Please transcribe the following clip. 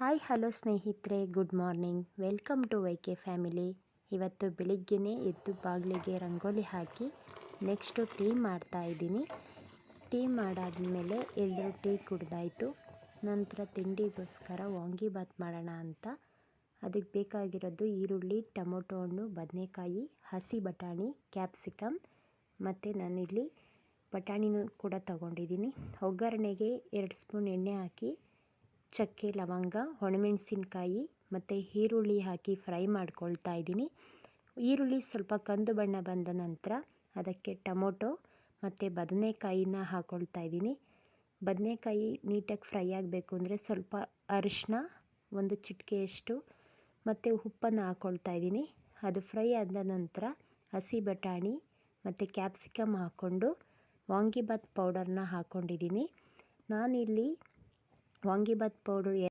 Hi hello ಸ್ನೇಹಿತರೆ, good morning. Welcome to YK family. ಇವತ್ತು ಬೆಳಿಗ್ಗೆನೇ ಎದ್ದು ಬಾಗಿಲಿಗೆ ರಂಗೋಲಿ ಹಾಕಿ ನೆಕ್ಸ್ಟು ಟೀ ಮಾಡ್ತಾಯಿದ್ದೀನಿ. ಟೀ ಮಾಡಾದಮೇಲೆ ಎಲ್ಲರೂ ಟೀ ಕುಡ್ದಾಯಿತು. ನಂತರ ತಿಂಡಿಗೋಸ್ಕರ ವಾಂಗಿಬಾತ್ ಮಾಡೋಣ ಅಂತ ಅದಕ್ಕೆ ಬೇಕಾಗಿರೋದು ಈರುಳ್ಳಿ, ಟೊಮೊಟೊ ಹಣ್ಣು, ಬದನೆಕಾಯಿ, ಹಸಿ ಬಟಾಣಿ, ಕ್ಯಾಪ್ಸಿಕಮ್ ಮತ್ತು ನಾನಿಲ್ಲಿ ಬಟಾಣಿನೂ ಕೂಡ ತಗೊಂಡಿದ್ದೀನಿ. ಒಗ್ಗರಣೆಗೆ 2 ಸ್ಪೂನ್ ಎಣ್ಣೆ ಹಾಕಿ ಚಕ್ಕೆ, ಲವಂಗ, ಒಣಮೆಣಸಿನ್ಕಾಯಿ ಮತ್ತು ಈರುಳ್ಳಿ ಹಾಕಿ ಫ್ರೈ ಮಾಡ್ಕೊಳ್ತಾ ಇದ್ದೀನಿ. ಈರುಳ್ಳಿ ಸ್ವಲ್ಪ ಕಂದು ಬಣ್ಣ ಬಂದ ನಂತರ ಅದಕ್ಕೆ ಟೊಮೊಟೊ ಮತ್ತು ಬದನೆಕಾಯಿನ ಹಾಕ್ಕೊಳ್ತಾ ಇದ್ದೀನಿ. ಬದನೆಕಾಯಿ ನೀಟಾಗಿ ಫ್ರೈ ಆಗಬೇಕು ಅಂದರೆ ಸ್ವಲ್ಪ ಅರಿಶಿನ, 1 ಚಿಟಿಕೆಯಷ್ಟು ಮತ್ತು ಉಪ್ಪನ್ನು ಹಾಕ್ಕೊಳ್ತಾ ಇದ್ದೀನಿ. ಅದು ಫ್ರೈ ಆದ ನಂತರ ಹಸಿ ಬಟಾಣಿ ಮತ್ತು ಕ್ಯಾಪ್ಸಿಕಮ್ ಹಾಕ್ಕೊಂಡು ವಾಂಗಿಬಾತ್ ಪೌಡರ್ನ ಹಾಕ್ಕೊಂಡಿದ್ದೀನಿ. ನಾನಿಲ್ಲಿ ವಾಂಗಿಬಾತ್ ಪೌಡ್ರು